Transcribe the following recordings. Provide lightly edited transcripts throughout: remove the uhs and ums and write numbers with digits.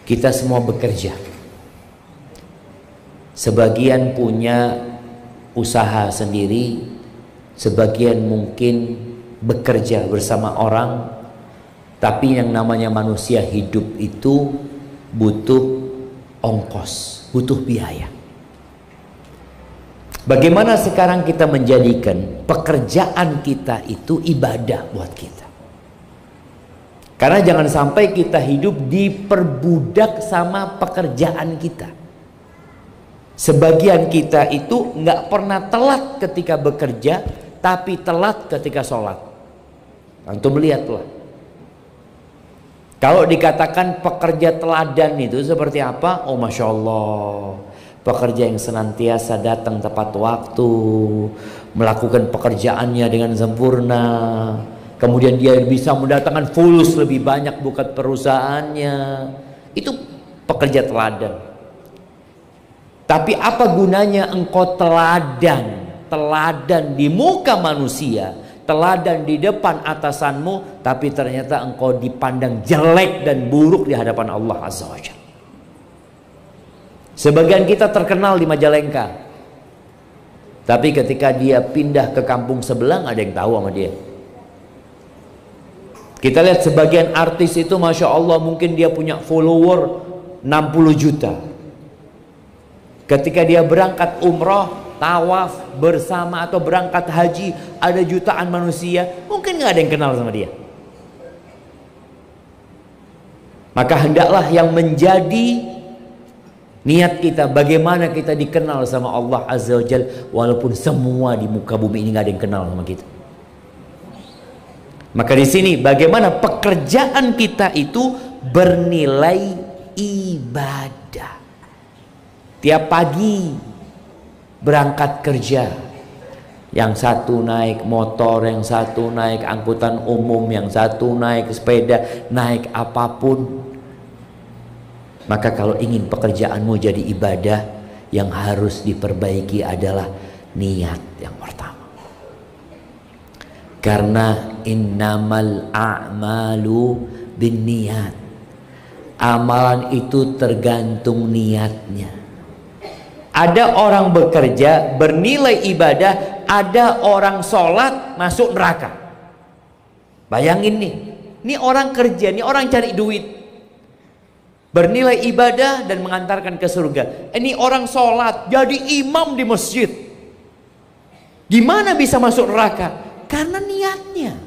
Kita semua bekerja. Sebagian punya usaha sendiri, sebagian mungkin bekerja bersama orang. Tapi yang namanya manusia hidup itu butuh ongkos, butuh biaya. Bagaimana sekarang kita menjadikan pekerjaan kita itu ibadah buat kita? Karena jangan sampai kita hidup diperbudak sama pekerjaan kita. Sebagian kita itu nggak pernah telat ketika bekerja, tapi telat ketika sholat. Antum lihatlah. Kalau dikatakan pekerja teladan itu seperti apa? Oh, Masya Allah, pekerja yang senantiasa datang tepat waktu, melakukan pekerjaannya dengan sempurna. Kemudian dia bisa mendatangkan fulus lebih banyak buat perusahaannya. Itu pekerja teladan. Tapi apa gunanya engkau teladan? Teladan di muka manusia, teladan di depan atasanmu, tapi ternyata engkau dipandang jelek dan buruk di hadapan Allah Azza wa Jalla. Sebagian kita terkenal di Majalengka, tapi ketika dia pindah ke kampung sebelah, ada yang tahu sama dia. Kita lihat sebagian artis itu, Masya Allah, mungkin dia punya follower 60 juta. Ketika dia berangkat umroh, tawaf bersama atau berangkat haji, ada jutaan manusia, mungkin nggak ada yang kenal sama dia. Maka hendaklah yang menjadi niat kita, bagaimana kita dikenal sama Allah Azza wa Jalla, walaupun semua di muka bumi ini nggak ada yang kenal sama kita. Maka di sini bagaimana pekerjaan kita itu bernilai ibadah. Tiap pagi berangkat kerja, yang satu naik motor, yang satu naik angkutan umum, yang satu naik sepeda, naik apapun. Maka kalau ingin pekerjaanmu jadi ibadah, yang harus diperbaiki adalah niat yang pertama. Karena innamal a'malu binniyat. Amalan itu tergantung niatnya. Ada orang bekerja bernilai ibadah, ada orang sholat masuk neraka. Bayangin nih, ini orang kerja, ini orang cari duit, bernilai ibadah dan mengantarkan ke surga. Ini orang sholat jadi imam di masjid, gimana bisa masuk neraka? Karena niatnya.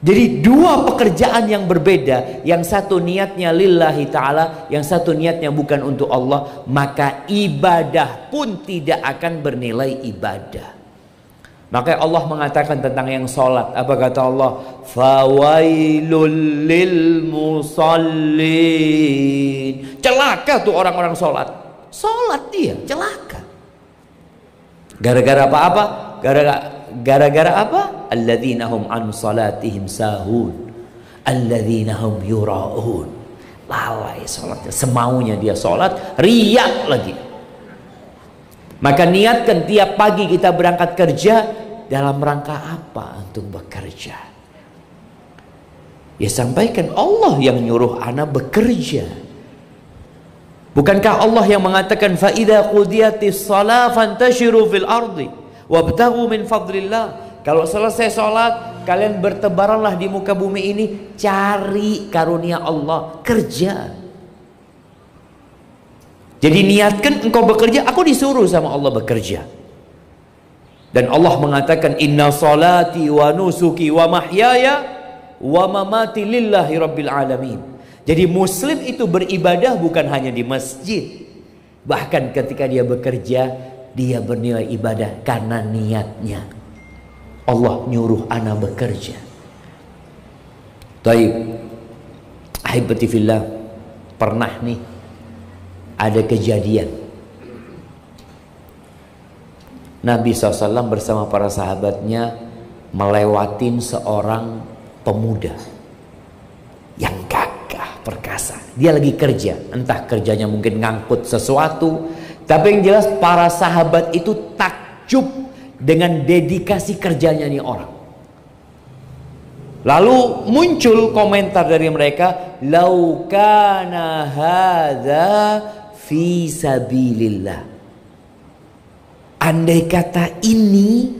Jadi dua pekerjaan yang berbeda, yang satu niatnya lillahi ta'ala, yang satu niatnya bukan untuk Allah, maka ibadah pun tidak akan bernilai ibadah. Maka Allah mengatakan tentang yang sholat, apa kata Allah? Fawailul lil musallin. Celaka tuh orang-orang sholat. Sholat dia, celaka. Gara-gara apa-apa? Gara-gara apa? Alladzina hum an salatihim sahun, alladzina hum yura'un. Lalai salatnya, semaunya dia salat, riak lagi. Maka niatkan tiap pagi kita berangkat kerja, dalam rangka apa untuk bekerja? Ya sampaikan Allah yang nyuruh ana bekerja. Bukankah Allah yang mengatakan fa idza qudiyatis shalah fantashiru fil ardi wabtaghu min fadlillah. Kalau selesai sholat, kalian bertebaranlah di muka bumi ini, cari karunia Allah, kerja. Jadi niatkan engkau bekerja, aku disuruh sama Allah bekerja. Dan Allah mengatakan inna salati wa nusuki wa mahyaya wa mamati lillahi rabbil alamin. Jadi muslim itu beribadah bukan hanya di masjid, bahkan ketika dia bekerja, dia bernilai ibadah karena niatnya. Allah nyuruh ana bekerja. Taib, ahibati fillah, pernah nih ada kejadian Nabi SAW bersama para sahabatnya melewatin seorang pemuda yang gagah perkasa. Dia lagi kerja, entah kerjanya mungkin ngangkut sesuatu, tapi yang jelas para sahabat itu takjub dengan dedikasi kerjanya nih orang. Lalu muncul komentar dari mereka, "Lau kana hadza fi sabilillah." Andai kata ini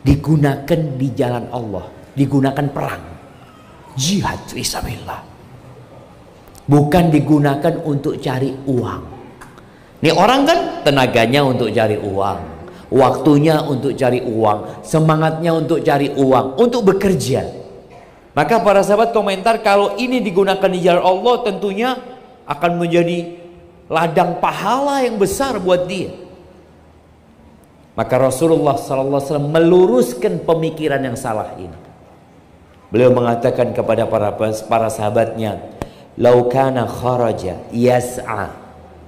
digunakan di jalan Allah, digunakan perang, jihad fi sabilillah, bukan digunakan untuk cari uang. Nih orang kan tenaganya untuk cari uang, waktunya untuk cari uang, semangatnya untuk cari uang, untuk bekerja. Maka para sahabat komentar, kalau ini digunakan di jalan Allah tentunya akan menjadi ladang pahala yang besar buat dia. Maka Rasulullah SAW meluruskan pemikiran yang salah ini. Beliau mengatakan kepada para sahabatnya, "Lau kana kharaja yas'a."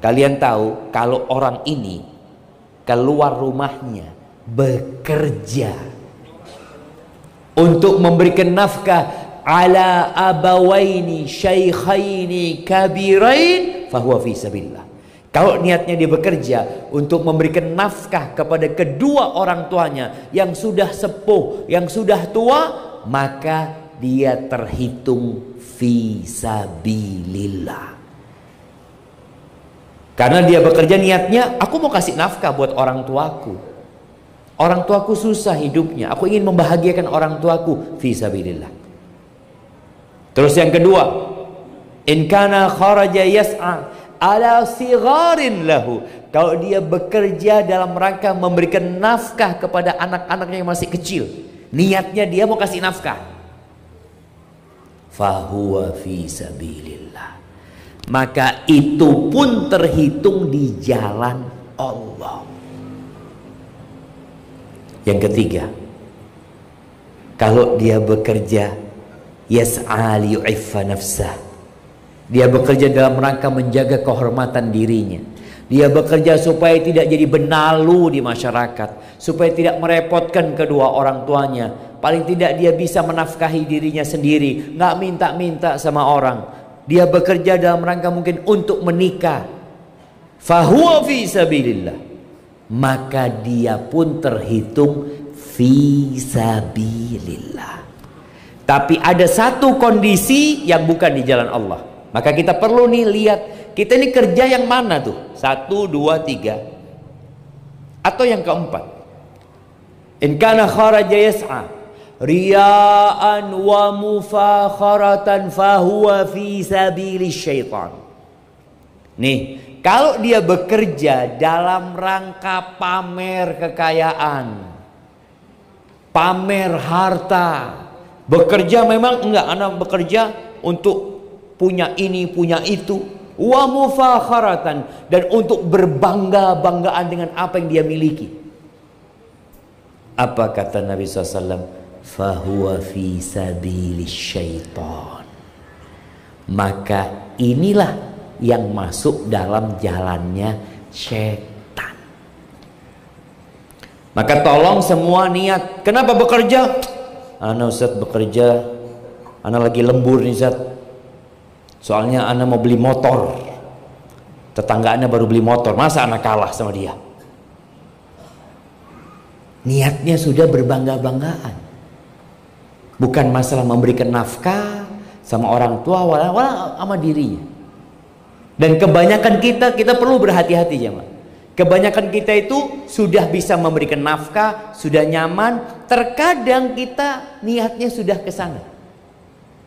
Kalian tahu kalau orang ini keluar rumahnya bekerja untuk memberikan nafkah ala abawaini syaikhaini kabirain fahuwa fi sabilillah. Kalau niatnya dia bekerja untuk memberikan nafkah kepada kedua orang tuanya yang sudah sepuh, yang sudah tua, maka dia terhitung fi sabilillah. Karena dia bekerja niatnya, aku mau kasih nafkah buat orang tuaku. Orang tuaku susah hidupnya, aku ingin membahagiakan orang tuaku, fi sabilillah. Terus yang kedua, in kana kharaja yas'a ala sigharin lahu. Kalau dia bekerja dalam rangka memberikan nafkah kepada anak-anaknya yang masih kecil, niatnya dia mau kasih nafkah, fahuwa fi sabilillah, maka itu pun terhitung di jalan Allah. Yang ketiga, kalau dia bekerja yas'a liyu'iffa nafsah, dia bekerja dalam rangka menjaga kehormatan dirinya. Dia bekerja supaya tidak jadi benalu di masyarakat, supaya tidak merepotkan kedua orang tuanya. Paling tidak dia bisa menafkahi dirinya sendiri, nggak minta-minta sama orang. Dia bekerja dalam rangka mungkin untuk menikah, fahuwa fi sabilillah, maka dia pun terhitung fi sabilillah. Tapi ada satu kondisi yang bukan di jalan Allah. Maka kita perlu nih lihat, kita ini kerja yang mana tuh? 1, 2, 3. Atau yang keempat, in kana kharaja yas'a riya'an wa mufakharatan fahuwa fi sabilis syaitan. Nih, kalau dia bekerja dalam rangka pamer kekayaan, pamer harta, bekerja memang enggak, anak bekerja untuk punya ini, punya itu, wa mufakharatan, dan untuk berbangga-banggaan dengan apa yang dia miliki. Apa kata Nabi SAW? Fahuwa fi sabilis syaitan. Maka inilah yang masuk dalam jalannya syaitan. Maka tolong semua niat. Kenapa bekerja? Ana Ustaz bekerja, ana lagi lembur nih Ustaz, soalnya ana mau beli motor, tetangga ana baru beli motor, masa ana kalah sama dia? Niatnya sudah berbangga-banggaan, bukan masalah memberikan nafkah sama orang tua, wala sama dirinya. Dan kebanyakan kita perlu berhati-hati jemaah. Kebanyakan kita itu sudah bisa memberikan nafkah, sudah nyaman, terkadang kita niatnya sudah ke sana,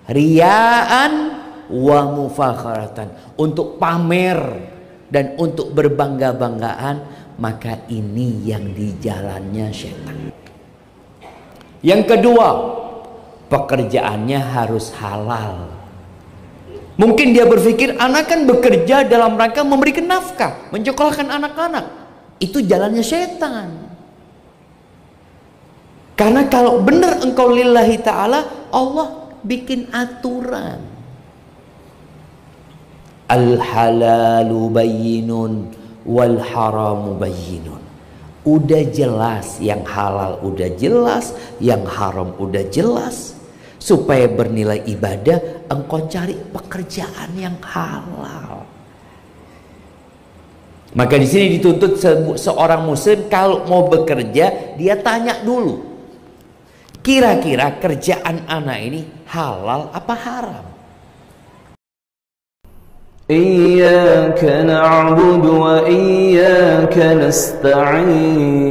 riyaan wa mufakharatan, untuk pamer dan untuk berbangga-banggaan. Maka ini yang di jalannya syaitan. Yang kedua, pekerjaannya harus halal. Mungkin dia berpikir, anak kan bekerja dalam rangka memberikan nafkah, menyekolahkan anak-anak. Itu jalannya syaitan. Karena kalau benar engkau lillahi ta'ala, Allah bikin aturan. Al-halalu bayyinun wal haramu bayyinun. Udah jelas, yang halal udah jelas, yang haram udah jelas. Supaya bernilai ibadah, engkau cari pekerjaan yang halal. Maka di sini dituntut seorang muslim kalau mau bekerja, dia tanya dulu, Kira-kira kerjaan anak ini halal apa haram? Iyyaka na'budu wa iyyaka nasta'in.